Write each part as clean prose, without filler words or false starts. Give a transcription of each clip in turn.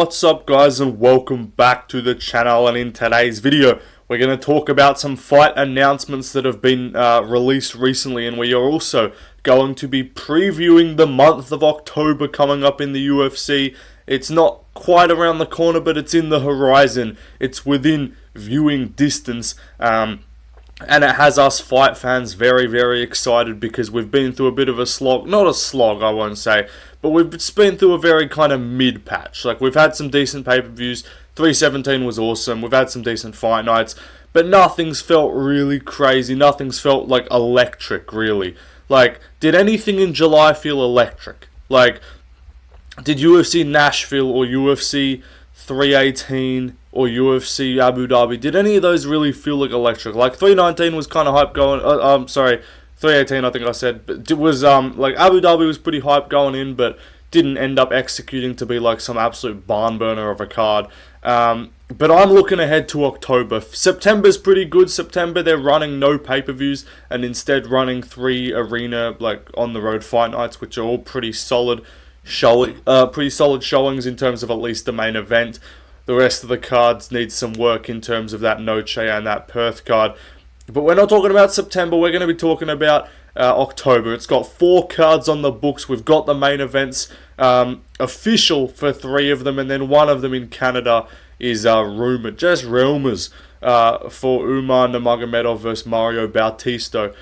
What's up, guys, and welcome back to the channel. And in today's video we're going to talk about some fight announcements that have been released recently, and we are also going to be previewing the month of October coming up in the UFC. It's not quite around the corner, but it's in the horizon. It's within viewing distance, and it has us fight fans very, very excited because we've been through a bit of a slog. Not a slog, I won't say, but we've been through a very kind of mid-patch. Like, we've had some decent pay-per-views. 317 was awesome. We've had some decent fight nights, but nothing's felt really crazy. Nothing's felt, like, electric, really. Like, did anything in July feel electric? Like, did UFC Nashville or UFC 318 or UFC Abu Dhabi, did any of those really feel like electric? Like, 319 was kind of hype going, 318 I think I said, but it was, like, Abu Dhabi was pretty hype going in, but didn't end up executing to be, like, some absolute barn burner of a card. But I'm looking ahead to October. September's pretty good. September, they're running no pay-per-views and instead running 3 arena, like, on-the-road fight nights, which are all pretty solid showings in terms of at least the main event. The rest of the cards need some work in terms of that Noche and that Perth card. But we're not talking about September. We're going to be talking about October. It's got 4 cards on the books. We've got the main events official for 3 of them, and then one of them in Canada is rumored, just rumors, for Umar Nurmagomedov versus Mario Bautista.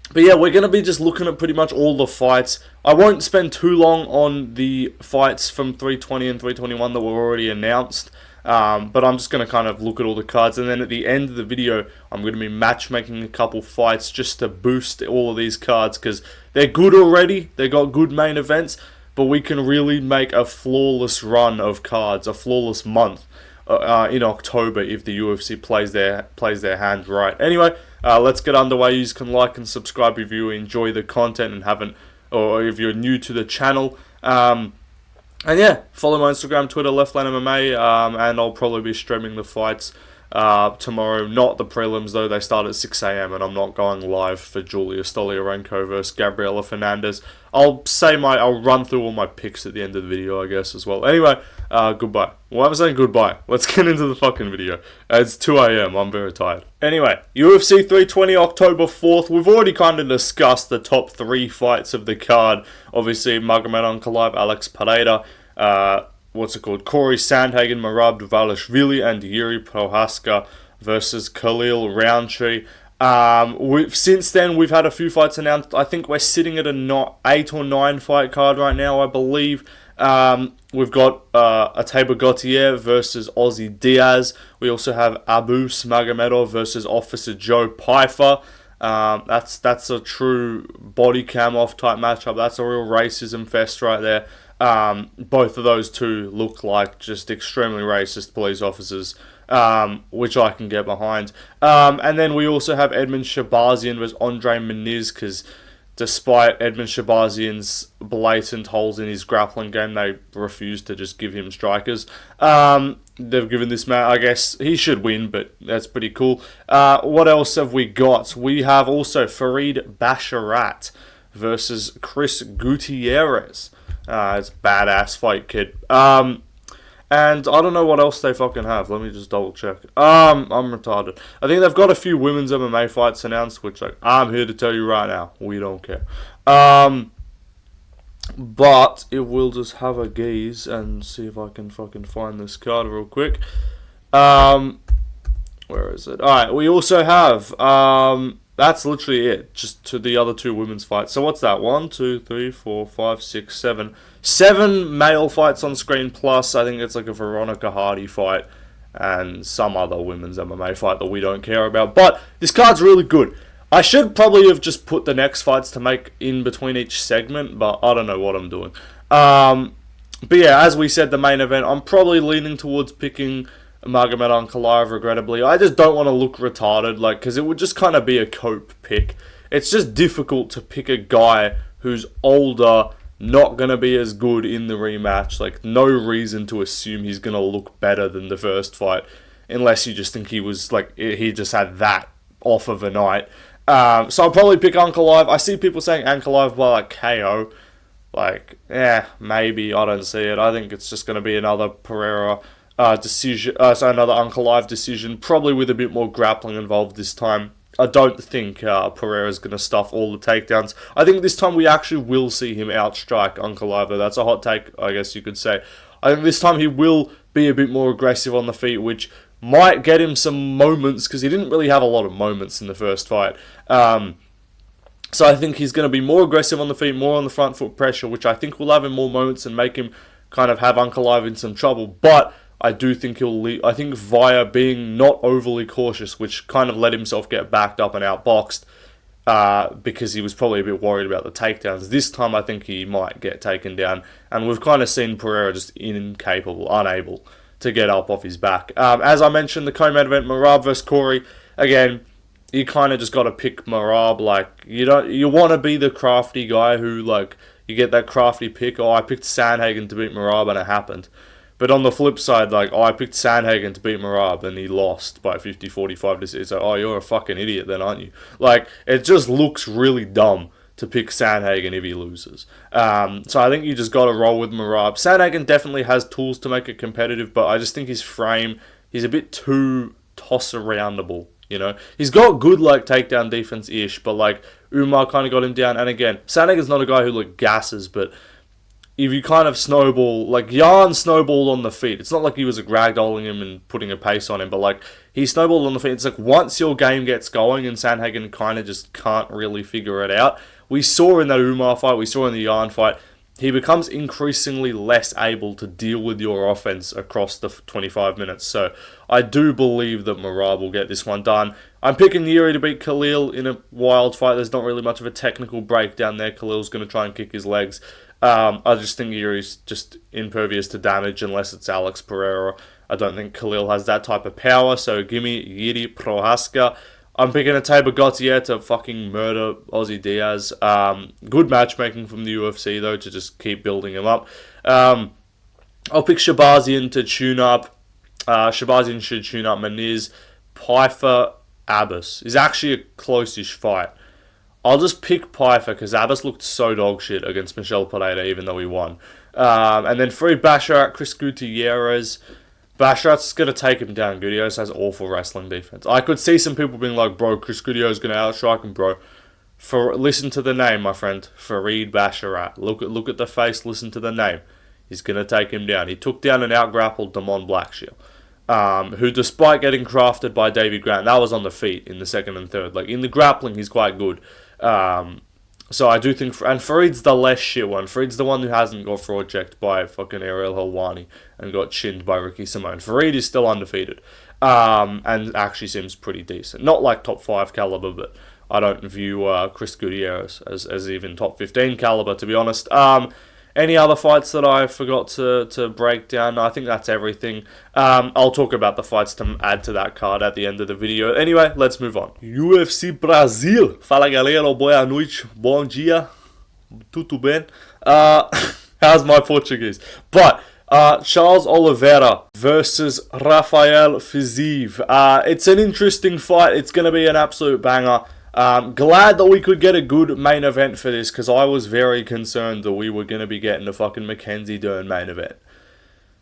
But yeah, we're going to be just looking at pretty much all the fights. I won't spend too long on the fights from 320 and 321 that were already announced. But I'm just going to kind of look at all the cards. And then at the end of the video, I'm going to be matchmaking a couple fights just to boost all of these cards. Because they're good already. They got good main events. But we can really make a flawless run of cards. A flawless month in October if the UFC plays their hand right. Anyway, let's get underway. You can like and subscribe if you enjoy the content and haven't, or if you're new to the channel. And yeah, follow my Instagram, Twitter, Leftline MMA, and I'll probably be streaming the fights tomorrow. Not the prelims though; they start at 6 a.m. and I'm not going live for Julia Stoliarenko versus Gabriela Fernandez. I'll run through all my picks at the end of the video, I guess, as well. Anyway, goodbye. Well, I'm saying goodbye. Let's get into the fucking video. It's 2 a.m. I'm very tired. Anyway, UFC 320 October 4th. We've already kind of discussed the top 3 fights of the card. Obviously, Magomed Ankalaev, Alex Pereira, Corey Sandhagen, Merab Dvalishvili, and Yuri Prohaska versus Khalil Roundtree. Since then, we've had a few fights announced. I think we're sitting at a 8 or 9 fight card right now, I believe. We've got Ateba Gautier versus Ozzy Diaz. We also have Abu Smagomedov versus Officer Joe Pyfer. That's a true body cam off type matchup. That's a real racism fest right there. Both of those two look like just extremely racist police officers, which I can get behind. And then we also have Edmund Shabazian versus Andre Muniz, because despite Edmund Shabazian's blatant holes in his grappling game, they refuse to just give him strikers. They've given this man, I guess, he should win, but that's pretty cool. What else have we got? We have also Farid Basharat versus Chris Gutierrez. It's a badass fight, kid. And I don't know what else they fucking have. Let me just double check. I'm retarded. I think they've got a few women's MMA fights announced, which, like, I'm here to tell you right now, we don't care. But it will just have a gaze and see if I can fucking find this card real quick. Where is it? Alright, we also have, that's literally it, just to the other 2 women's fights. So what's that? 1, 2, 3, 4, 5, 6, 7. 7 male fights on screen, plus I think it's like a Veronica Hardy fight and some other women's MMA fight that we don't care about. But this card's really good. I should probably have just put the next fights to make in between each segment, but I don't know what I'm doing. But yeah, as we said, the main event, I'm probably leaning towards picking Magomed Ankalaev, regrettably. I just don't want to look retarded, like, because it would just kind of be a cope pick. It's just difficult to pick a guy who's older, not going to be as good in the rematch. Like, no reason to assume he's going to look better than the first fight, unless you just think he was, like, he just had that off of a night. So I'll probably pick Ankalaev. I see people saying Ankalaev by, like, KO. Like, maybe. I don't see it. I think it's just going to be another Pereira decision, so another Ankalaev decision, probably with a bit more grappling involved this time. I don't think Pereira's going to stuff all the takedowns. I think this time we actually will see him outstrike Ankalaev. That's a hot take, I guess you could say. I think this time he will be a bit more aggressive on the feet, which might get him some moments, because he didn't really have a lot of moments in the first fight. So I think he's going to be more aggressive on the feet, more on the front foot pressure, which I think will have him more moments and make him kind of have Ankalaev in some trouble. But I do think he'll leave. I think via being not overly cautious, which kind of let himself get backed up and outboxed, because he was probably a bit worried about the takedowns. This time I think he might get taken down, and we've kind of seen Pereira just incapable, unable to get up off his back. As I mentioned, the co-main event, Merab versus Corey. Again, you kind of just got to pick Merab. Like, you want to be the crafty guy who, like, you get that crafty pick. Oh, I picked Sandhagen to beat Merab and it happened. But on the flip side, like, I picked Sandhagen to beat Merab and he lost by 50-45 decision. So, oh, you're a fucking idiot then, aren't you? Like, it just looks really dumb to pick Sandhagen if he loses. So I think you just got to roll with Merab. Sandhagen definitely has tools to make it competitive, but I just think his frame, he's a bit too toss-aroundable, you know? He's got good, like, takedown defense-ish, but, like, Umar kind of got him down. And again, Sandhagen's not a guy who, like, gasses, but if you kind of snowball, like, Jan snowballed on the feet. It's not like he was, like, ragdolling him and putting a pace on him, but, like, he snowballed on the feet. It's like, once your game gets going and Sandhagen kind of just can't really figure it out, we saw in that Umar fight, we saw in the Jan fight, he becomes increasingly less able to deal with your offense across the 25 minutes. So I do believe that Merab will get this one done. I'm picking Yuri to beat Khalil in a wild fight. There's not really much of a technical breakdown there. Khalil's going to try and kick his legs. I just think Yuri's just impervious to damage unless it's Alex Pereira. I don't think Khalil has that type of power, so give me Yuri Prohaska. I'm picking a Tabor Gauthier to fucking murder Ozzy Diaz. Good matchmaking from the UFC, though, to just keep building him up. I'll pick Shabazian to tune up. Shabazian should tune up Maniz. Pfeiffer Abbas is actually a close-ish fight. I'll just pick Pfeiffer because Abbas looked so dog shit against Michel Pereira, even though he won. And then Farid Basharat, Chris Gutierrez. Basharat's going to take him down. Gutierrez has awful wrestling defense. I could see some people being like, bro, Chris Gutierrez is going to outstrike him, bro. Listen to the name, my friend. Farid Basharat. Look at the face, listen to the name. He's going to take him down. He took down and outgrappled Damon Blackshield, who, despite getting crafted by Davey Grant, that was on the feet in the second and third. Like, in the grappling, he's quite good. So I do think, and Farid's the less shit one. Farid's the one who hasn't got fraud checked by fucking Ariel Helwani and got chinned by Ricky Simone. Farid is still undefeated, and actually seems pretty decent. Not like top 5 caliber, but I don't view Chris Gutierrez as even top 15 caliber, to be honest. Any other fights that I forgot to break down? No, I think that's everything. I'll talk about the fights to add to that card at the end of the video. Anyway, let's move on. UFC Brazil. Fala galera, boa noite, bom dia, tudo bem? How's my Portuguese? But Charles Oliveira versus Rafael Fiziev. It's an interesting fight. It's going to be an absolute banger. Glad that we could get a good main event for this, because I was very concerned that we were going to be getting a fucking Mackenzie Dern main event.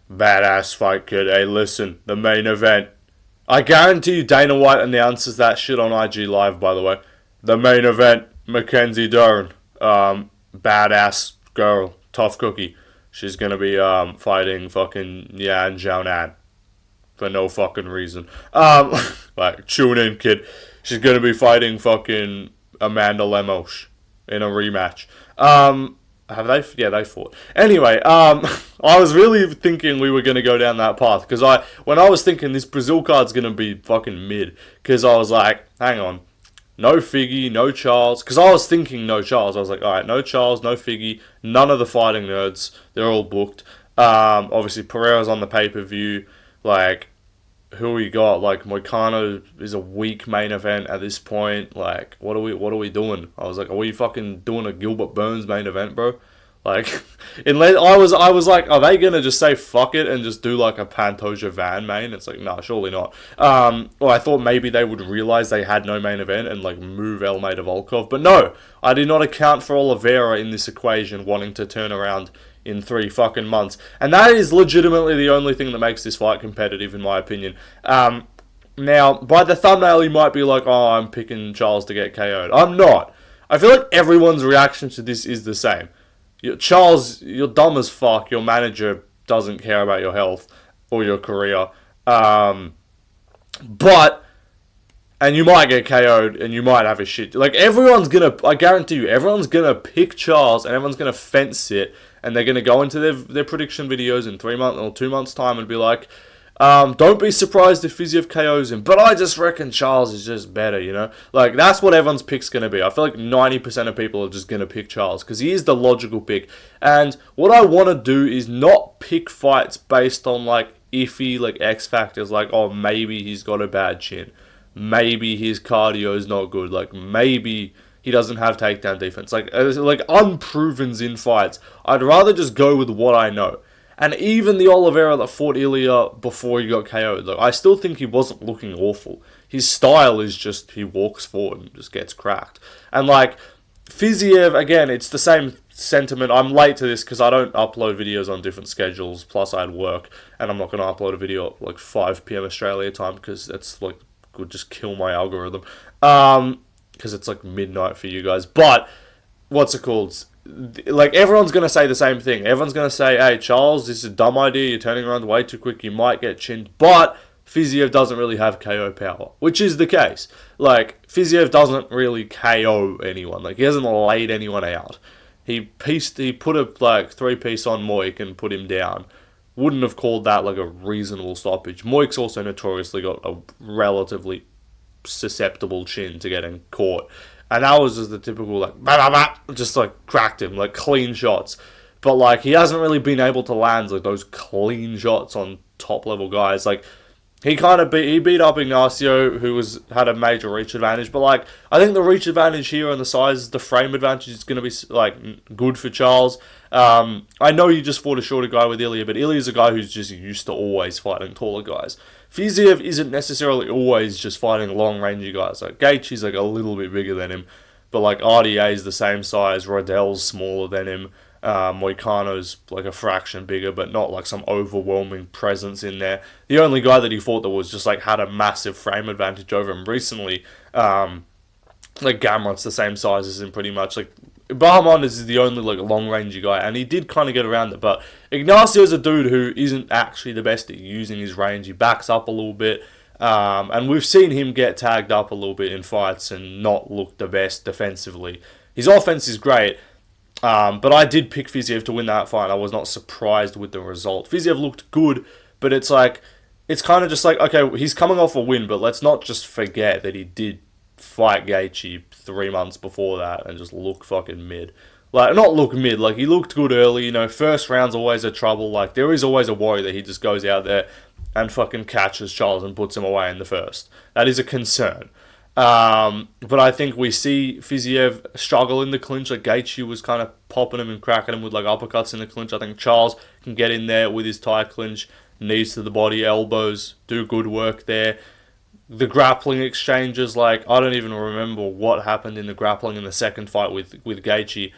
Badass fight, kid. Hey, listen, the main event. I guarantee you Dana White announces that shit on IG Live, by the way. The main event, Mackenzie Dern. Badass girl, tough cookie. She's going to be fighting fucking Yan Xiaonan. For no fucking reason. Like, tune in, kid. She's going to be fighting fucking Amanda Lemos in a rematch. Have they? Yeah, they fought. Anyway, I was really thinking we were going to go down that path. Because when I was thinking this Brazil card's going to be fucking mid. Because I was like, hang on. No Figgy, no Charles. Because I was thinking no Charles. I was like, alright, no Charles, no Figgy. None of the fighting nerds. They're all booked. Obviously, Pereira's on the pay-per-view. Like, who we got? Like, Moicano is a weak main event at this point. Like, what are we doing? I was like, are we fucking doing a Gilbert Burns main event, bro? Like, unless I was like, are they gonna just say fuck it and just do like a Pantoja Van main? It's like, nah, surely not. Or I thought maybe they would realize they had no main event and like move Elmay to Volkov, but no, I did not account for Oliveira in this equation wanting to turn around in 3 fucking months, and that is legitimately the only thing that makes this fight competitive, in my opinion. Now, by the thumbnail, you might be like, oh, I'm picking Charles to get KO'd. I'm not. I feel like everyone's reaction to this is the same. Charles, you're dumb as fuck. Your manager doesn't care about your health or your career. And you might get KO'd and you might have a shit. Like, I guarantee you, everyone's gonna pick Charles and everyone's gonna fence it and they're gonna go into their prediction videos in 3 months or 2 months' time and be like, don't be surprised if Fiziev KOs him, but I just reckon Charles is just better, you know? Like, that's what everyone's pick's going to be. I feel like 90% of people are just going to pick Charles, because he is the logical pick. And what I want to do is not pick fights based on, like, iffy, like, X factors, like, oh, maybe he's got a bad chin. Maybe his cardio is not good. Like, maybe he doesn't have takedown defense. Like unprovens in fights. I'd rather just go with what I know. And even the Oliveira that fought Ilya before he got KO'd, look, I still think he wasn't looking awful. His style is just, he walks forward and just gets cracked. And like, Fiziev, again, it's the same sentiment. I'm late to this because I don't upload videos on different schedules, plus I had work, and I'm not going to upload a video at like 5 p.m. Australia time because that's like, would just kill my algorithm. Because it's like midnight for you guys. But, what's it called? Like, everyone's going to say the same thing. Everyone's going to say, hey, Charles, this is a dumb idea. You're turning around way too quick. You might get chinned. But Fiziev doesn't really have KO power, which is the case. Like, Fiziev doesn't really KO anyone. Like, he hasn't laid anyone out. He put a, like, 3-piece on Moik and put him down. Wouldn't have called that, like, a reasonable stoppage. Moik's also notoriously got a relatively susceptible chin to getting caught. And that was just the typical, like, bah, bah, bah, just, like, cracked him, like, clean shots. But, like, he hasn't really been able to land, like, those clean shots on top-level guys. Like, he kind of beat up Ignacio, who had a major reach advantage. But, like, I think the reach advantage here and the size, the frame advantage is going to be, like, good for Charles. I know you just fought a shorter guy with Ilya, but Ilya's a guy who's just used to always fighting taller guys. Fiziev isn't necessarily always just fighting long-rangey guys. Like, Gaethje's, like, a little bit bigger than him. But, like, RDA's the same size. Rodell's smaller than him. Moicano's, like, a fraction bigger, but not, like, some overwhelming presence in there. The only guy that he fought that was just, like, had a massive frame advantage over him recently, like, Gamrot's the same size as him, pretty much. Like, Bahamondes is the only, like, long-rangey guy, and he did kind of get around it, but Ignacio's a dude who isn't actually the best at using his range. He backs up a little bit, and we've seen him get tagged up a little bit in fights and not look the best defensively. His offense is great, but I did pick Fiziev to win that fight. I was not surprised with the result. Fiziev looked good, but it's like, it's kind of just like, okay, he's coming off a win, but let's not just forget that he did fight Gaethje 3 months before that and just look fucking mid. Like, not look mid, like, he looked good early, you know, first round's always a trouble. Like, there is always a worry that he just goes out there and fucking catches Charles and puts him away in the first. That is a concern. But I think we see Fiziev struggle in the clinch. Like, Gaethje was kind of popping him and cracking him with, like, uppercuts in the clinch. I think Charles can get in there with his tight clinch, knees to the body, elbows, do good work there. The grappling exchanges, like, I don't even remember what happened in the grappling in the second fight with Gaethje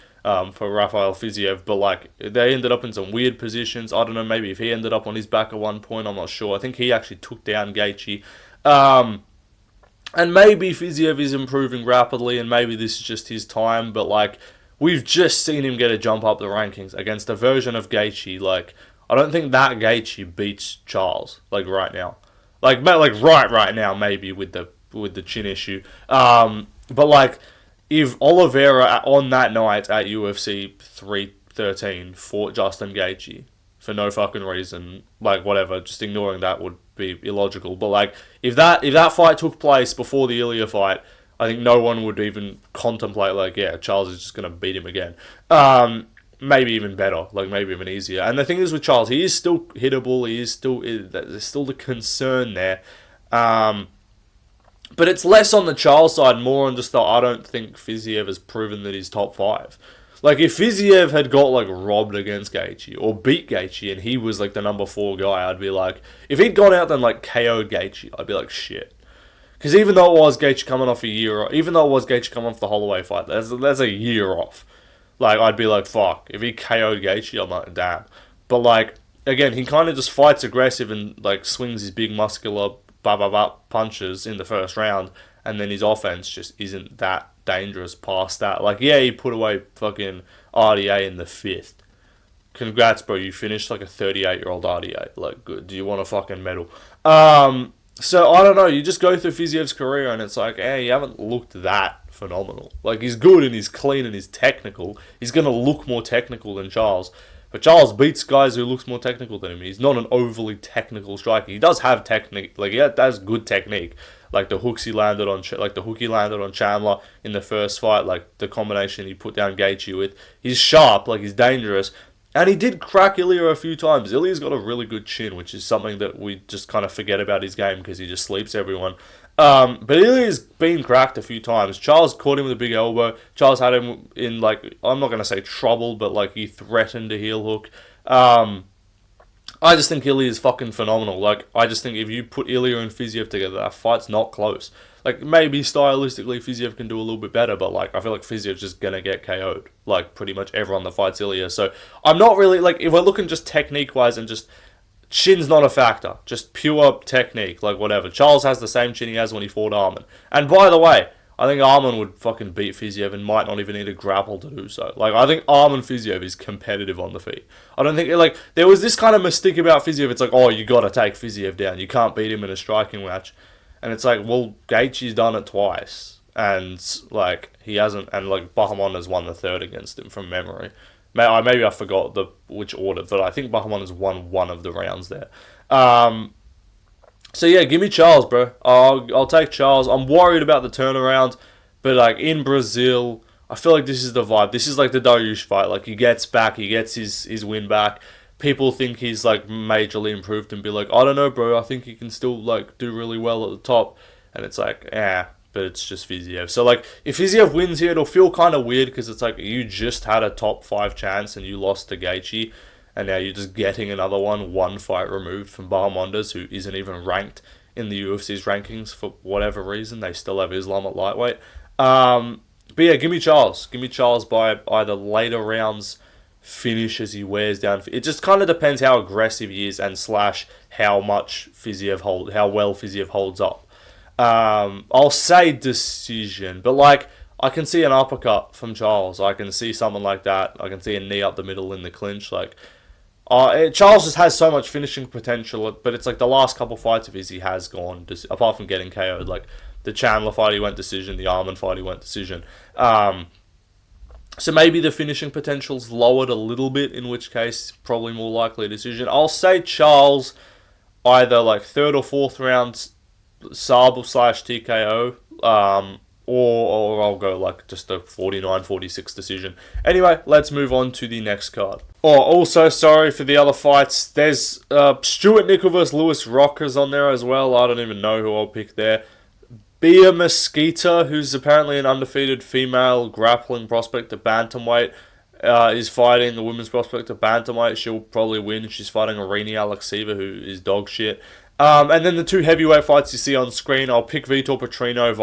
for Rafael Fiziev, but, like, they ended up in some weird positions. I don't know, maybe if he ended up on his back at one point, I'm not sure. I think he actually took down Gaethje. And maybe Fiziev is improving rapidly, and maybe this is just his time, but, like, we've just seen him get a jump up the rankings against a version of Gaethje. Like, I don't think that Gaethje beats Charles, like, right now. Like right now, maybe with the chin issue. But like, if Oliveira on that night at UFC 313 fought Justin Gaethje for no fucking reason, like, whatever, just ignoring that would be illogical. But like, if that fight took place before the Ilya fight, I think no one would even contemplate, like, yeah, Charles is just gonna beat him again. Maybe even better, like, maybe even easier. And the thing is with Charles, he is still hittable, there's still the concern there. But it's less on the Charles side, more on just the, I don't think Fiziev has proven that he's top 5. Like, if Fiziev had got, like, robbed against Gaethje, or beat Gaethje, and he was, like, the number 4 guy, I'd be like... If he'd gone out and, like, KO'd Gaethje, I'd be like, shit. Because even though it was Gaethje coming off a year... Even though it was Gaethje coming off the Holloway fight, that's a year off. Like, I'd be like, fuck. If he KO'd Gaethje, I'm like, damn. But, like, again, he kind of just fights aggressive and, like, swings his big muscular punches in the first round, and then his offense just isn't that dangerous past that. Like, yeah, he put away fucking RDA in the 5th. Congrats, bro. You finished like a 38-year-old RDA. Like, good. Do you want a fucking medal? So, I don't know. You just go through Fiziev's career and it's like, hey, you haven't looked that phenomenal. Like, he's good and he's clean and he's technical. He's going to look more technical than Charles. But Charles beats guys who looks more technical than him. He's not an overly technical striker. He does have technique. Like, he has good technique. Like the hooks he landed on, the hook he landed on Chandler in the first fight. Like the combination he put down Gaethje with. He's sharp. Like, he's dangerous. And he did crack Ilya a few times. Ilya's got a really good chin, which is something that we just kind of forget about his game because he just sleeps everyone. But Ilya's been cracked a few times. Charles caught him with a big elbow. Charles had him in, like, I'm not going to say trouble, but, like, he threatened a heel hook. I just think Ilya is fucking phenomenal. Like, I just think if you put Ilya and Fiziev together, that fight's not close. Like, maybe stylistically Fiziev can do a little bit better, but, like, I feel like Fiziev's just gonna get KO'd. Like, pretty much everyone that fights Ilya. So, I'm not really, like, if we're looking just technique-wise and just... Chin's not a factor. Just pure technique. Like, whatever. Charles has the same chin he has when he fought Arman. And by the way, I think Arman would fucking beat Fiziev and might not even need a grapple to do so. Like, I think Arman Fiziev is competitive on the feet. I don't think, like, there was this kind of mystique about Fiziev. It's like, oh, you gotta take Fiziev down. You can't beat him in a striking match. And it's like, well, Gaethje's done it twice. And, like, he hasn't, and, like, Bahamondes won the 3rd against him from memory. Maybe I forgot which order, but I think Bahamondes won one of the rounds there. So yeah, give me Charles, bro. I'll take Charles. I'm worried about the turnaround, but like in Brazil, I feel like this is the vibe. This is like the Dariush fight. Like he gets back, he gets his win back. People think he's like majorly improved and be like, I don't know, bro. I think he can still like do really well at the top. And it's like, but it's just Fiziev. So, like, if Fiziev wins here, it'll feel kind of weird because it's like you just had a top 5 chance and you lost to Gaethje, and now you're just getting another one fight removed from Bahamondes, who isn't even ranked in the UFC's rankings for whatever reason. They still have Islam at lightweight. But yeah, give me Charles. Give me Charles by either later rounds finish as he wears down. It just kind of depends how aggressive he is and / how much how well Fiziev holds up. I'll say decision, but like I can see an uppercut from Charles. I can see someone like that. I can see a knee up the middle in the clinch. Like Charles just has so much finishing potential, but it's like the last couple fights of his he has gone, apart from getting KO'd. Like the Chandler fight he went decision, the Arman fight he went decision. So maybe the finishing potential's lowered a little bit, in which case probably more likely a decision. I'll say Charles either like 3rd or 4th round sub / TKO, or I'll go like just a 49-46 decision. Anyway, let's move on to the next card. Oh, also, sorry for the other fights. There's Stuart Nickel vs. Lewis Rockers on there as well. I don't even know who I'll pick there. Bia Mesquita, who's apparently an undefeated female grappling prospect at bantamweight, is fighting the women's prospect at bantamweight. She'll probably win. She's fighting Arini Alexieva, who is dog shit. And then the 2 heavyweight fights you see on screen, I'll pick Vitor Petrino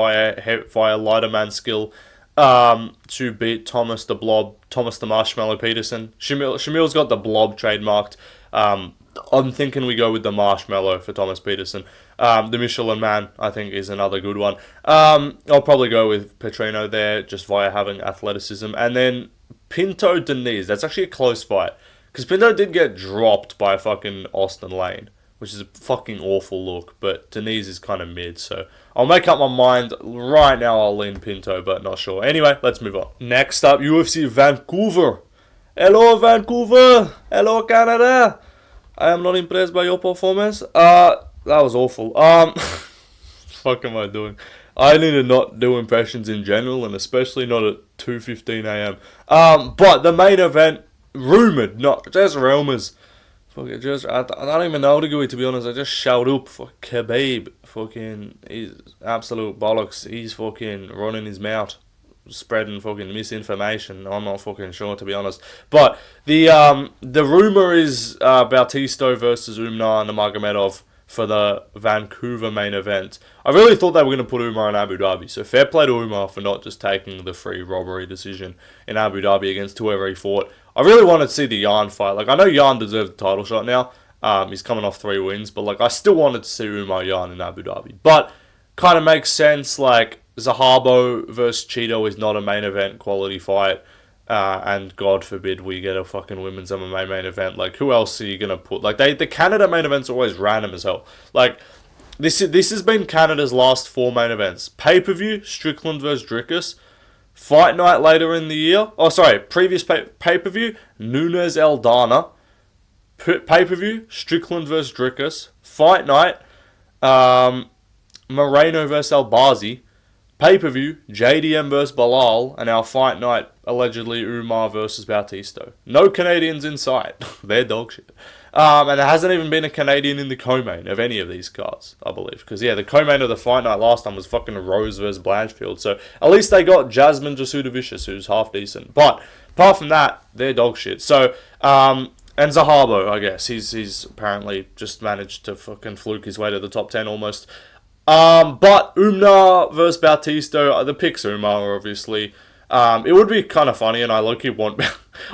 via lighter man skill to beat Thomas the Marshmallow Peterson. Shamil's got the Blob trademarked. I'm thinking we go with the Marshmallow for Thomas Peterson. The Michelin Man, I think, is another good one. I'll probably go with Petrino there, just via having athleticism. And then Pinto Denise, that's actually a close fight. Because Pinto did get dropped by fucking Austin Lane, which is a fucking awful look, but Denise is kind of mid, so I'll make up my mind. Right now I'll lean Pinto, but not sure. Anyway, let's move on. Next up, UFC Vancouver. Hello, Vancouver. Hello, Canada. I am not impressed by your performance. That was awful. Fuck am I doing? I need to not do impressions in general, and especially not at 2:15 a.m. But the main event, rumoured, not just rumours. Fucking I don't even know how to go, to be honest. I just shout up for Khabib. Fucking, he's absolute bollocks. He's fucking running his mouth. spreading fucking misinformation. I'm not fucking sure, to be honest. But the rumor is Bautista versus Umar Nurmagomedov for the Vancouver main event. I really thought they were going to put Umar in Abu Dhabi, so fair play to Umar for not just taking the free robbery decision in Abu Dhabi against whoever he fought. I really wanted to see the Yarn fight. Like, I know Yarn deserves the title shot now. He's coming off 3 wins, but like I still wanted to see Umar Yarn in Abu Dhabi. But kind of makes sense. Like, Zaharbo versus Cheeto is not a main event quality fight. And God forbid we get a fucking women's MMA main event. Like, who else are you gonna put? Like, the Canada main events are always random as hell. Like, this has been Canada's last 4 main events: pay-per-view, Strickland versus Dricus; fight night later in the year. Oh, sorry, previous pay-per-view, Nunes Aldana; pay-per-view, Strickland versus Dricus; fight night, Moreno versus Albazi; pay-per-view, JDM versus Balal; and our fight night, allegedly Umar versus Bautista. No Canadians in sight. They're dog shit. And there hasn't even been a Canadian in the co-main of any of these cards, I believe. Because, yeah, the co-main of the fight night last time was fucking Rose versus Blanchfield. So, at least they got Jasmine Jasudavicius, who's half decent. But, apart from that, they're dog shit. So, and Zaharbo, I guess. He's apparently just managed to fucking fluke his way to the top 10 almost. But Umar versus Bautista, the pick's Umar, obviously. It would be kind of funny, and I low-key want...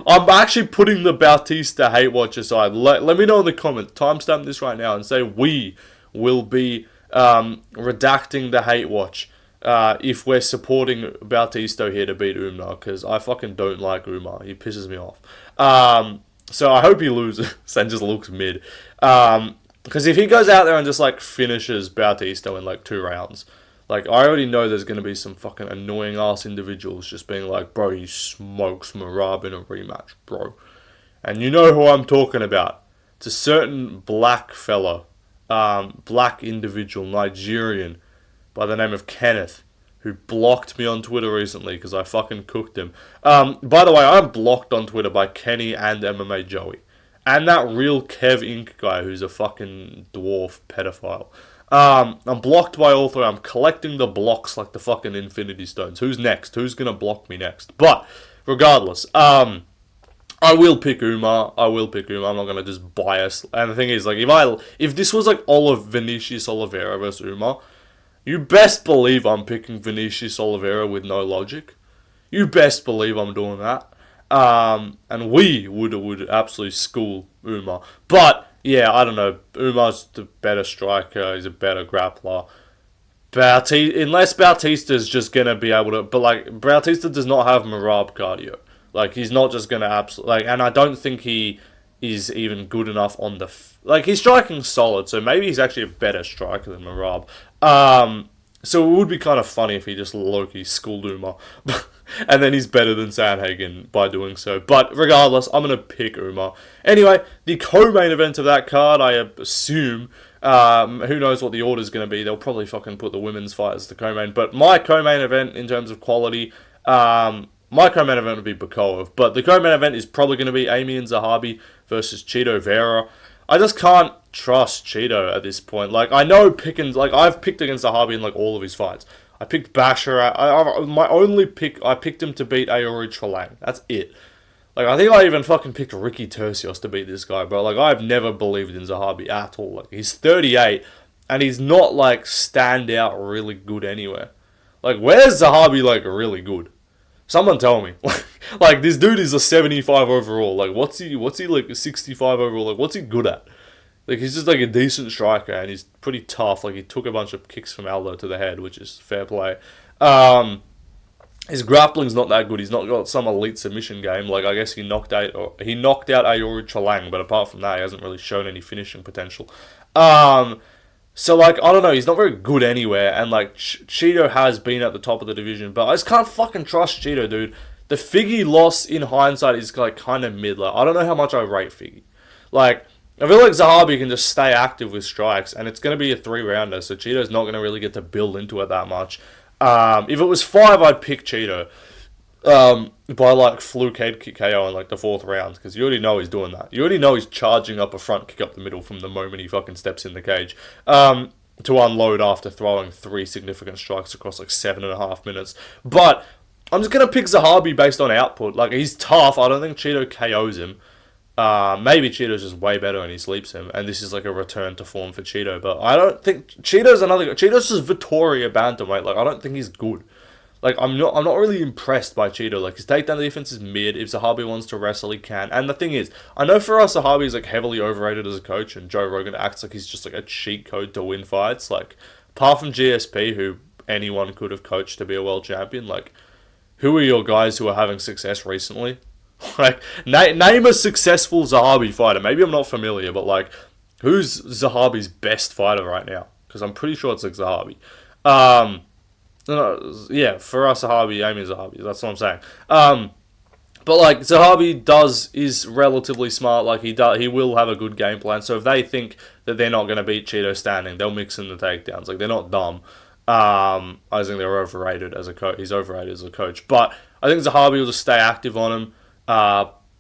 I'm actually putting the Bautista hate watch aside. Let me know in the comments. Timestamp this right now and say we will be redacting the hate watch if we're supporting Bautista here to beat Umar, because I fucking don't like Umar. He pisses me off. So I hope he loses and just looks mid. Because if he goes out there and just, like, finishes Bautista in, like, 2 rounds... Like, I already know there's going to be some fucking annoying-ass individuals just being like, bro, he smokes Marab in a rematch, bro. And you know who I'm talking about. It's a certain black fella, black individual, Nigerian, by the name of Kenneth, who blocked me on Twitter recently because I fucking cooked him. By the way, I'm blocked on Twitter by Kenny and MMA Joey. And that real Kev Inc. guy who's a fucking dwarf pedophile. I'm blocked by all 3. I'm collecting the blocks like the fucking Infinity Stones. Who's next? Who's gonna block me next? But, regardless, I will pick Umar. I'm not gonna just bias. And the thing is, like, if this was like Vinicius Oliveira versus Umar, you best believe I'm picking Vinicius Oliveira with no logic. You best believe I'm doing that. And we would absolutely school Umar. But, yeah, I don't know. Umar's the better striker. He's a better grappler. Unless Bautista's just going to be able to... But, like, Bautista does not have Marab cardio. Like, he's not just going to absolutely... Like, and I don't think he is even good enough on the... Like, he's striking solid, so maybe he's actually a better striker than Marab. So it would be kind of funny if he just low-key schooled Umar. And then he's better than Sandhagen by doing so. But regardless, I'm going to pick Umar. Anyway, the co-main event of that card, I assume, who knows what the order's going to be. They'll probably fucking put the women's fight as the co-main. But my co-main event, in terms of quality, my co-main event would be Bakov. But the co-main event is probably going to be Amy and Zahabi versus Cheeto Vera. I just can't trust Cheeto at this point. Like, I know I've picked against Zahabi in, like, all of his fights. I picked Basher. My only pick, I picked him to beat Aori Tralang. That's it. Like, I think I even fucking picked Ricky Tercios to beat this guy, bro. Like, I've never believed in Zahabi at all. Like, he's 38, and he's not, like, stand out really good anywhere. Like, where's Zahabi, like, really good? Someone tell me. Like, this dude is a 75 overall. Like, what's he, like, a 65 overall? Like, what's he good at? Like, he's just, like, a decent striker, and he's pretty tough. Like, he took a bunch of kicks from Aldo to the head, which is fair play. His grappling's not that good. He's not got some elite submission game. Like, I guess he knocked out Aori Tralang, but apart from that, he hasn't really shown any finishing potential. So, like, I don't know. He's not very good anywhere, and, like, Cheeto has been at the top of the division, but I just can't fucking trust Cheeto, dude. The Figgy loss, in hindsight, is, like, kind of mid. Like, I don't know how much I rate Figgy. Like, I feel like Zahabi can just stay active with strikes, and it's going to be a 3-rounder, so Cheeto's not going to really get to build into it that much. If it was 5, I'd pick Cheeto by, like, fluke head kick KO in, like, the 4th round, because you already know he's doing that. You already know he's charging up a front kick up the middle from the moment he fucking steps in the cage to unload after throwing 3 significant strikes across, like, 7.5 minutes. But I'm just going to pick Zahabi based on output. Like, he's tough. I don't think Cheeto KOs him. Maybe Cheeto's just way better and he sleeps him, and this is like a return to form for Cheeto. But I don't think Cheeto's another guy. Cheeto's just Vittoria bantamweight. Like, I don't think he's good. Like, I'm not really impressed by Cheeto. Like, his takedown defense is mid. If Zahabi wants to wrestle, he can. And the thing is, I know for us, Zahabi is like heavily overrated as a coach, and Joe Rogan acts like he's just like a cheat code to win fights. Like, apart from GSP, who anyone could have coached to be a world champion, like, who are your guys who are having success recently? Like, name a successful Zahabi fighter. Maybe I'm not familiar, but like, who's Zahabi's best fighter right now? Because I'm pretty sure it's like Zahabi. Yeah, for us, Zahabi, Amy Zahabi. That's what I'm saying. But like, Zahabi is relatively smart. Like, he will have a good game plan. So if they think that they're not going to beat Cheeto standing, they'll mix in the takedowns. Like, they're not dumb. I think they're overrated as a coach. He's overrated as a coach. But I think Zahabi will just stay active on him.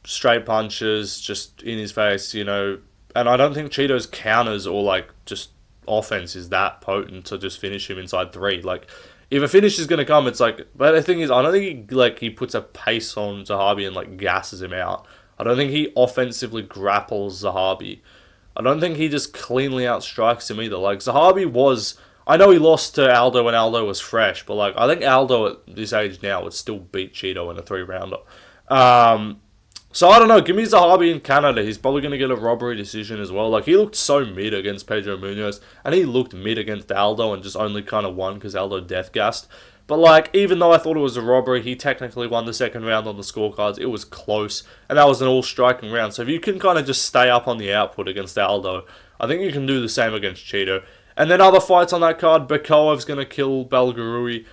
Straight punches, just in his face, you know. And I don't think Cheeto's counters or like just offense is that potent to just finish him inside 3. Like, if a finish is going to come, it's like... But the thing is, I don't think he puts a pace on Zahabi and like gasses him out. I don't think he offensively grapples Zahabi. I don't think he just cleanly outstrikes him either. Like, Zahabi was... I know he lost to Aldo when Aldo was fresh, but like, I think Aldo at this age now would still beat Cheeto in a 3-rounder. So I don't know. Give me Zahabi in Canada. He's probably going to get a robbery decision as well. Like, he looked so mid against Pedro Munoz, and he looked mid against Aldo and just only kind of won because Aldo death-gassed. But like, even though I thought it was a robbery, he technically won the second round on the scorecards. It was close, and that was an all-striking round. So if you can kind of just stay up on the output against Aldo, I think you can do the same against Cheeto. And then other fights on that card, Bekoev's going to kill Belgarui.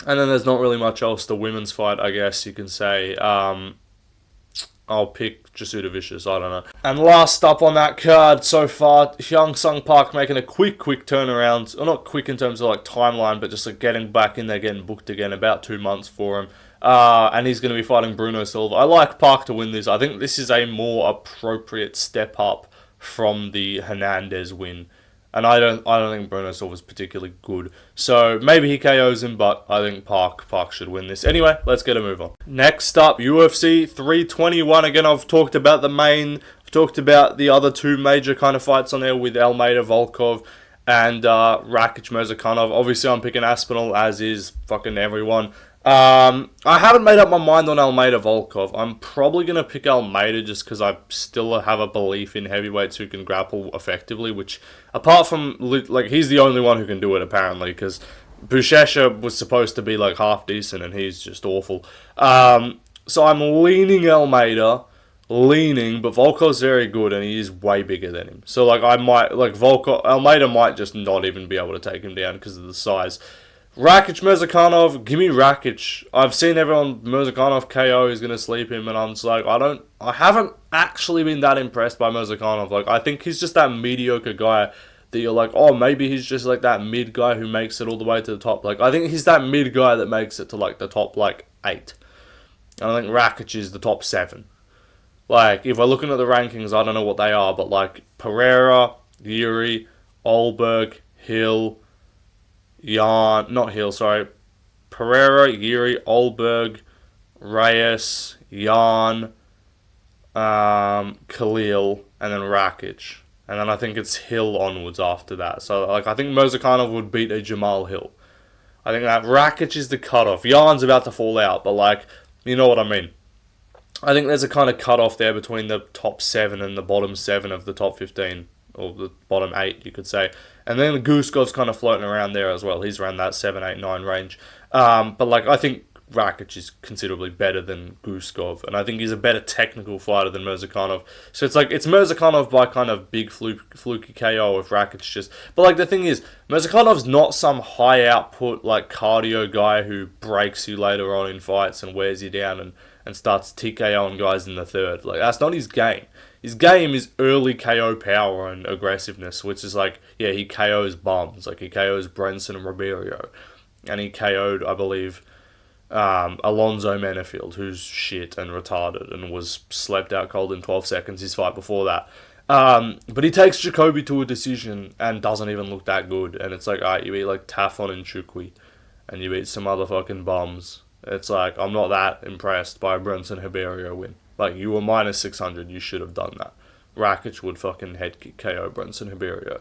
And then there's not really much else. The women's fight, I guess you can say. I'll pick Jasuda Vicious. I don't know. And last up on that card so far, Hyung Sung Park making a quick turnaround. Or not quick in terms of like timeline, but just like getting back in there, getting booked again. About 2 months for him. And he's going to be fighting Bruno Silva. I like Park to win this. I think this is a more appropriate step up from the Hernandez win. And I don't think Bruno Silva's particularly good. So maybe he KOs him, but I think Park should win this. Anyway, let's get a move on. Next up, UFC 321. Again, I've talked about the main. I've talked about the other 2 major kind of fights on there with Almeida Volkov and Rakic Mirzakanov. Obviously, I'm picking Aspinall, as is fucking everyone. I haven't made up my mind on Almeida Volkov. I'm probably going to pick Almeida just because I still have a belief in heavyweights who can grapple effectively, which, apart from, like, he's the only one who can do it, apparently, because Buchecha was supposed to be, like, half decent, and he's just awful. So I'm leaning Almeida, but Volkov's very good, and he is way bigger than him. So, like, Almeida might just not even be able to take him down because of the size. Rakic Mirzakanov, give me Rakic. I've seen everyone Mirzakanov KO is gonna sleep him, and I'm just like, I haven't actually been that impressed by Mirzakanov. Like, I think he's just that mediocre guy that you're like, oh, maybe he's just like that mid guy who makes it all the way to the top. Like, I think he's that mid guy that makes it to like the top like 8. And I think Rakic is the top 7. Like, if we're looking at the rankings, I don't know what they are, but like Pereira, Yuri, Olberg, Hill, Pereira, Yuri, Olberg, Reyes, Jan, Khalil, and then Rakic. And then I think it's Hill onwards after that. So, like, I think Mirzakanov would beat a Jamal Hill. I think that Rakic is the cutoff. Jan's about to fall out, but, like, you know what I mean. I think there's a kind of cutoff there between the top 7 and the bottom 7 of the top 15. Or the bottom 8, you could say. And then Guskov's kind of floating around there as well. He's around that 7, 8, 9 range. But, like, I think Rakic is considerably better than Guskov. And I think he's a better technical fighter than Mirzakanov. So it's like, it's Mirzakanov by kind of big fluky KO if Rakic just... But, like, the thing is, Mirzakanov's not some high output, like, cardio guy who breaks you later on in fights and wears you down and starts TKOing guys in the third. Like, that's not his game. His game is early KO power and aggressiveness, which is like, yeah, he KOs bums. Like, he KOs Brenson and Ribeiro. And he KO'd, I believe, Alonzo Menefield, who's shit and retarded and was slept out cold in 12 seconds his fight before that. But he takes Jacoby to a decision and doesn't even look that good. And it's like, alright, you eat like Tafon and Chukwi. and you beat some other fucking bums. It's like, I'm not that impressed by a Brunson Hiberio win. Like, you were minus 600, you should have done that. Rakic would fucking head kick KO Brunson Hiberio.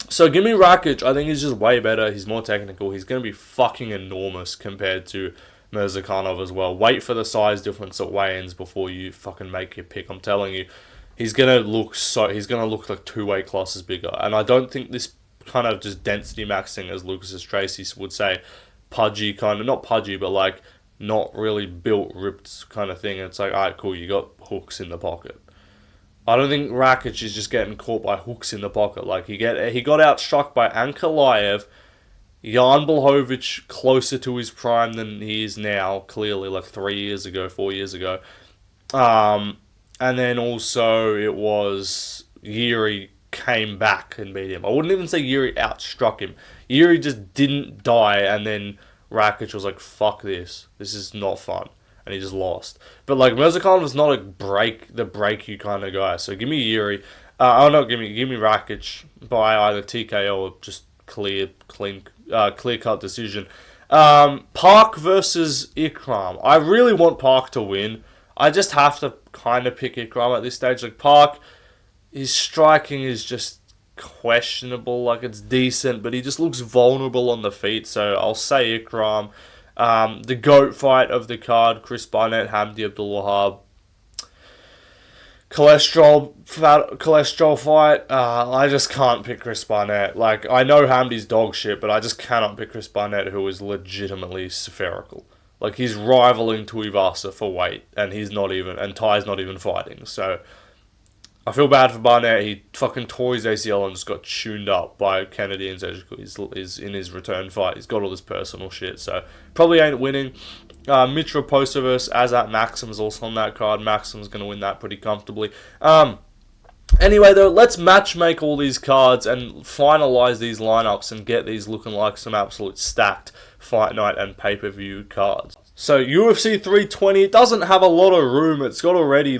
So give me Rakic. I think he's just way better. He's more technical. He's going to be fucking enormous compared to Mirzakhanov as well. Wait for the size difference at weigh-ins before you fucking make your pick. I'm telling you, he's going to look like 2 weight classes bigger. And I don't think this kind of just density maxing, as Lucas Tracy would say, pudgy kind of, not pudgy, but like not really built, ripped kind of thing. It's like, alright, cool, you got hooks in the pocket. I don't think Rakic is just getting caught by hooks in the pocket. Like, he got outstruck by Ankalaev, Jan Blachowicz closer to his prime than he is now, clearly, like 4 years ago. And then also it was Yuri came back and beat him. I wouldn't even say Yuri outstruck him. Yuri just didn't die, and then Rakic was like, fuck this. This is not fun. And he just lost. But like, Mirzakhanov is not a the break you kind of guy. So give me Yuri. Give me Rakic by either TKO or just clear cut decision. Park versus Ikram. I really want Park to win. I just have to kind of pick Ikram at this stage. Like, Park, his striking is just questionable. Like, it's decent, but he just looks vulnerable on the feet. So I'll say Ikram. The GOAT fight of the card, Chris Barnett, Hamdi Abdulwahab. Cholesterol fight, I just can't pick Chris Barnett. Like, I know Hamdi's dog shit, but I just cannot pick Chris Barnett, who is legitimately spherical. Like, he's rivaling Tuivasa for weight, and Ty's not even fighting. So, I feel bad for Barnett. He fucking tore his ACL and just got tuned up by Kennedy and Zejko. He's in his return fight. He's got all this personal shit, so probably ain't winning. Mitra Posoverse, Azat Maxim is also on that card. Maxim's going to win that pretty comfortably. Anyway, though, let's matchmake all these cards and finalise these lineups and get these looking like some absolute stacked fight night and pay-per-view cards. So, UFC 320, it doesn't have a lot of room. It's got already,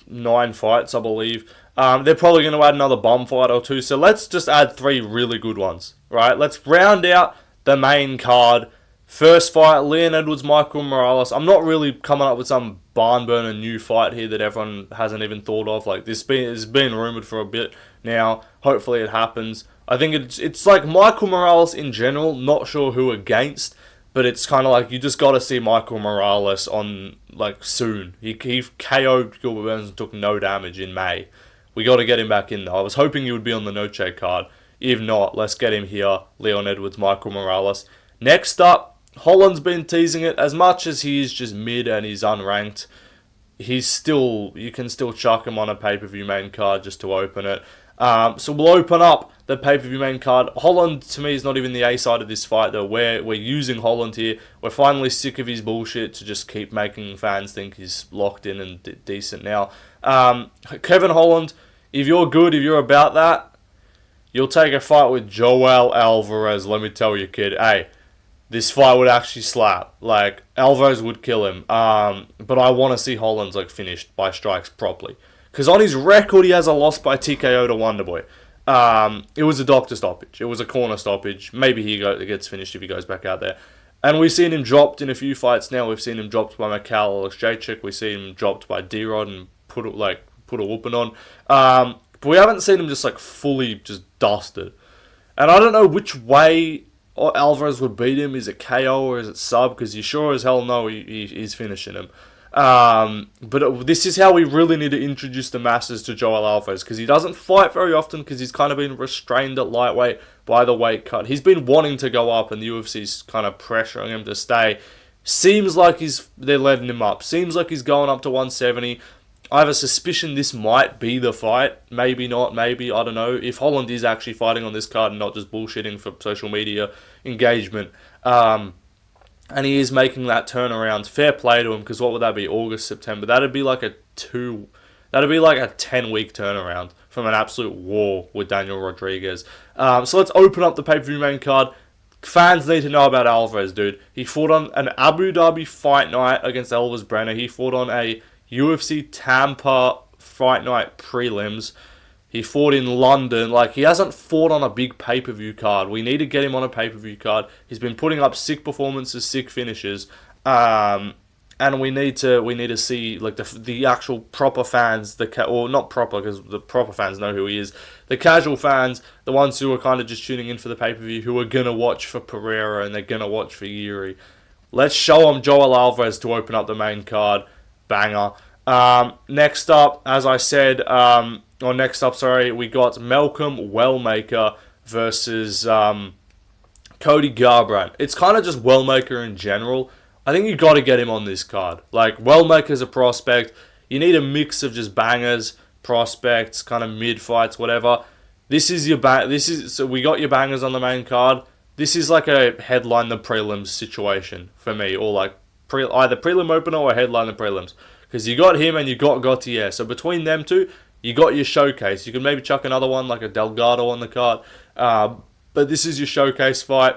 9 fights, I believe. They're probably going to add another bum fight or 2, so let's just add 3 really good ones, right? Let's round out the main card. First fight, Leon Edwards, Michael Morales. I'm not really coming up with some barn burner new fight here that everyone hasn't even thought of. Like, this has been rumoured for a bit now. Hopefully it happens. I think it's like Michael Morales in general, not sure who against, but it's kind of like you just got to see Michael Morales on, soon. He KO'd Gilbert Burns and took no damage in May. We got to get him back in, though. I was hoping he would be on the Noche card. If not, let's get him here. Leon Edwards, Michael Morales. Next up, Holland's been teasing it. As much as he is just mid and he's unranked, you can still chuck him on a pay-per-view main card just to open it. So we'll open up the pay-per-view main card. Holland, to me, is not even the A side of this fight, though. We're using Holland here. We're finally sick of his bullshit to just keep making fans think he's locked in and decent now. Kevin Holland, if you're good, if you're about that, you'll take a fight with Joel Alvarez. Let me tell you, kid. Hey, this fight would actually slap. Alvarez would kill him. But I want to see Holland's, finished by strikes properly. Because on his record, he has a loss by TKO to Wonderboy. It was a doctor stoppage. It was a corner stoppage. Maybe he gets finished if he goes back out there. And we've seen him dropped in a few fights now. We've seen him dropped by Mikhail Alexejczyk. We've seen him dropped by D-Rod and put a whooping on. But we haven't seen him just fully just dusted. And I don't know which way Alvarez would beat him. Is it KO or is it sub? Because you sure as hell know he's finishing him. But this is how we really need to introduce the masses to Joel Alvarez, because he doesn't fight very often because he's kind of been restrained at lightweight by the weight cut. He's been wanting to go up and the UFC's kind of pressuring him to stay. Seems like they're letting him up. Seems like he's going up to 170. I have a suspicion this might be the fight. Maybe not, maybe, I don't know. If Holland is actually fighting on this card and not just bullshitting for social media engagement. And he is making that turnaround. Fair play to him, because what would that be? August, September. That'd be like a 10-week turnaround from an absolute war with Daniel Rodriguez. So let's open up the pay-per-view main card. Fans need to know about Alvarez, dude. He fought on an Abu Dhabi fight night against Elvis Brenner. He fought on a UFC Tampa fight night prelims. He fought in London. Like, he hasn't fought on a big pay-per-view card. We need to get him on a pay-per-view card. He's been putting up sick performances, sick finishes. And we need to see like the actual proper fans, or not proper because the proper fans know who he is. The casual fans, the ones who are kind of just tuning in for the pay-per-view, who are gonna watch for Pereira and they're gonna watch for Yuri. Let's show them Joel Alvarez to open up the main card. Banger. Next up, as I said, we got Malcolm Wellmaker versus Cody Garbrandt. It's kind of just Wellmaker in general. I think you got to get him on this card. Like, Wellmaker's a prospect. You need a mix of just bangers, prospects, kind of mid fights, whatever. This is your so we got your bangers on the main card. This is like a headline the prelims situation for me, or like either prelim opener or headline the prelims, because you got him and you got Gauthier. So between them two, you got your showcase. You can maybe chuck another one like a Delgado on the card, but this is your showcase fight.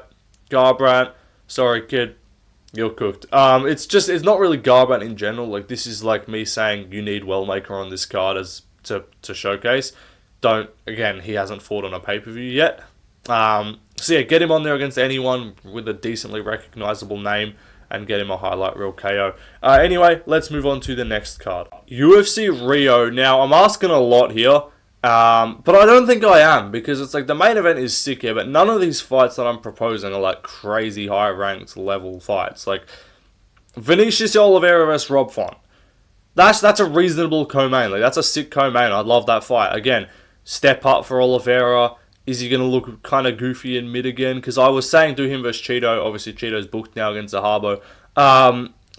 Garbrandt, sorry kid, you're cooked. It's not really Garbrandt in general. Like, this is like me saying you need Wellmaker on this card as to showcase. Again, he hasn't fought on a pay-per-view yet. So yeah, get him on there against anyone with a decently recognizable name and get him a highlight reel KO. Anyway, let's move on to the next card. UFC Rio. Now, I'm asking a lot here, but I don't think I am, because it's like the main event is sick here, but none of these fights that I'm proposing are like crazy high-ranked level fights. Like, Vinicius Oliveira versus Rob Font. That's a reasonable co-main. Like, that's a sick co-main. I love that fight. Again, step up for Oliveira. Is he going to look kind of goofy in mid again? Because I was saying do him versus Cheeto. Obviously, Cheeto's booked now against Zahabo.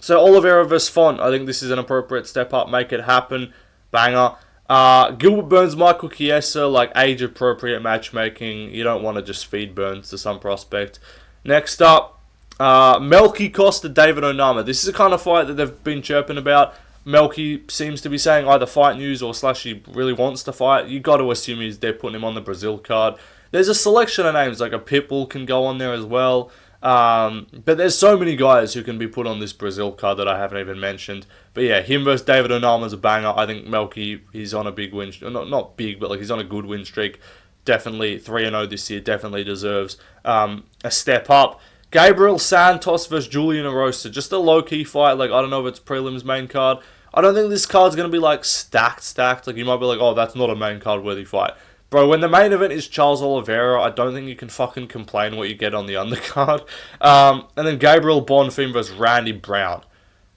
So Oliveira versus Font. I think this is an appropriate step up. Make it happen. Banger. Gilbert Burns, Michael Chiesa, like age-appropriate matchmaking. You don't want to just feed Burns to some prospect. Next up, Melky Costa, David Onama. This is the kind of fight that they've been chirping about. Melky seems to be saying either fight news or / he really wants to fight. You got to assume they're putting him on the Brazil card. There's a selection of names, like a Pitbull can go on there as well. But there's so many guys who can be put on this Brazil card that I haven't even mentioned. But yeah, him versus David Onama's a banger. I think Melky, he's on a big win, not big, but like he's on a good win streak. Definitely 3-0 this year. Definitely deserves a step up. Gabriel Santos versus Julian Erosa. Just a low-key fight. Like, I don't know if it's prelims main card. I don't think this card's going to be, like, stacked. Like, you might be like, oh, that's not a main card-worthy fight. Bro, when the main event is Charles Oliveira, I don't think you can fucking complain what you get on the undercard. And then Gabriel Bonfim versus Randy Brown.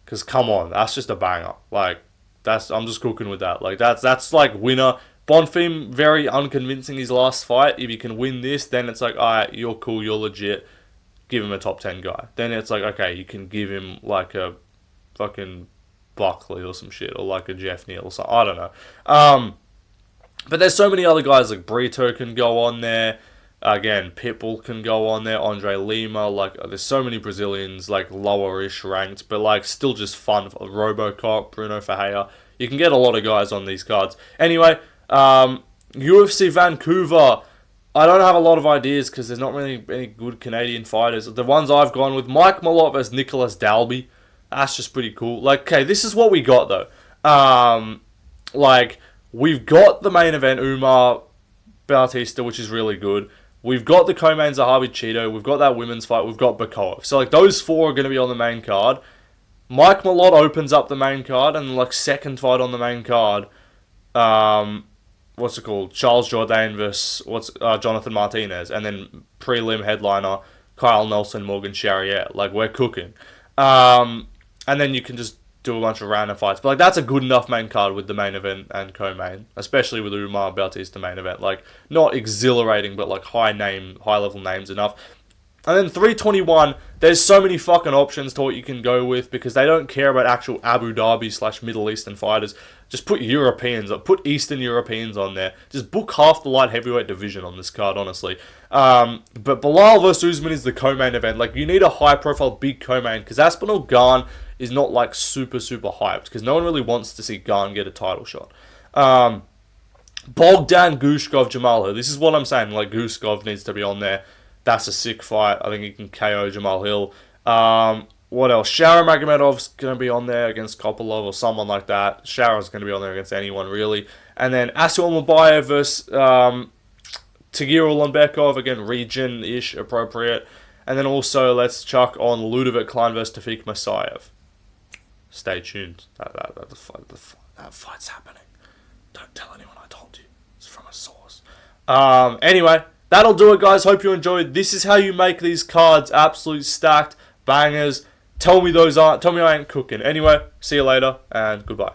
Because, come on, that's just a banger. Like, I'm just cooking with that. Like, that's like, winner. Bonfim, very unconvincing his last fight. If you can win this, then it's like, alright, you're cool, you're legit. Give him a top 10 guy. Then it's like, okay, you can give him like a fucking Buckley or some shit, or like a Jeff Neal or something. I don't know. But there's so many other guys, like Brito can go on there. Again, Pitbull can go on there. Andre Lima. Like, there's so many Brazilians, like lower-ish ranked, but like still just fun. Robocop, Bruno Ferreira. You can get a lot of guys on these cards. Anyway, UFC Vancouver. I don't have a lot of ideas because there's not really any good Canadian fighters. The ones I've gone with, Mike Malott versus Nicholas Dalby. That's just pretty cool. Like, okay, this is what we got, though. Like, we've got the main event, Umar Bautista, which is really good. We've got the co-main Zahabi Cheeto. We've got that women's fight. We've got Bakov. So, like, those four are going to be on the main card. Mike Malott opens up the main card, and, like, second fight on the main card, what's it called? Charles Jourdain versus Jonathan Martinez, and then prelim headliner Kyle Nelson, Morgan Charrier. Like, we're cooking. And then you can just do a bunch of random fights. But like, that's a good enough main card with the main event and co-main, especially with Umar Bautista main event. Like, not exhilarating, but like high level names enough. And then 321, there's so many fucking options to what you can go with because they don't care about actual Abu Dhabi / Middle Eastern fighters. Just put Europeans, put Eastern Europeans on there. Just book half the light heavyweight division on this card, honestly. But Bilal versus Usman is the co-main event. Like, you need a high-profile big co-main because Aspinall Garn is not like super hyped because no one really wants to see Garn get a title shot. Bogdan Gushkov, Jamal Hill. This is what I'm saying. Like, Gushkov needs to be on there. That's a sick fight. I think he can KO Jamal Hill. What else? Shara Magomedov's going to be on there against Kopolov or someone like that. Shara's going to be on there against anyone, really. And then Aswell Mabayev versus Tagir Ulanbekov, again, region-ish appropriate. And then also, let's chuck on Ludovic Klein versus Tafik Masayev. Stay tuned. That fight's happening. Don't tell anyone I told you. It's from a source. Anyway, that'll do it, guys. Hope you enjoyed. This is how you make these cards absolute stacked bangers. Tell me I ain't cooking. Anyway, see you later, and goodbye.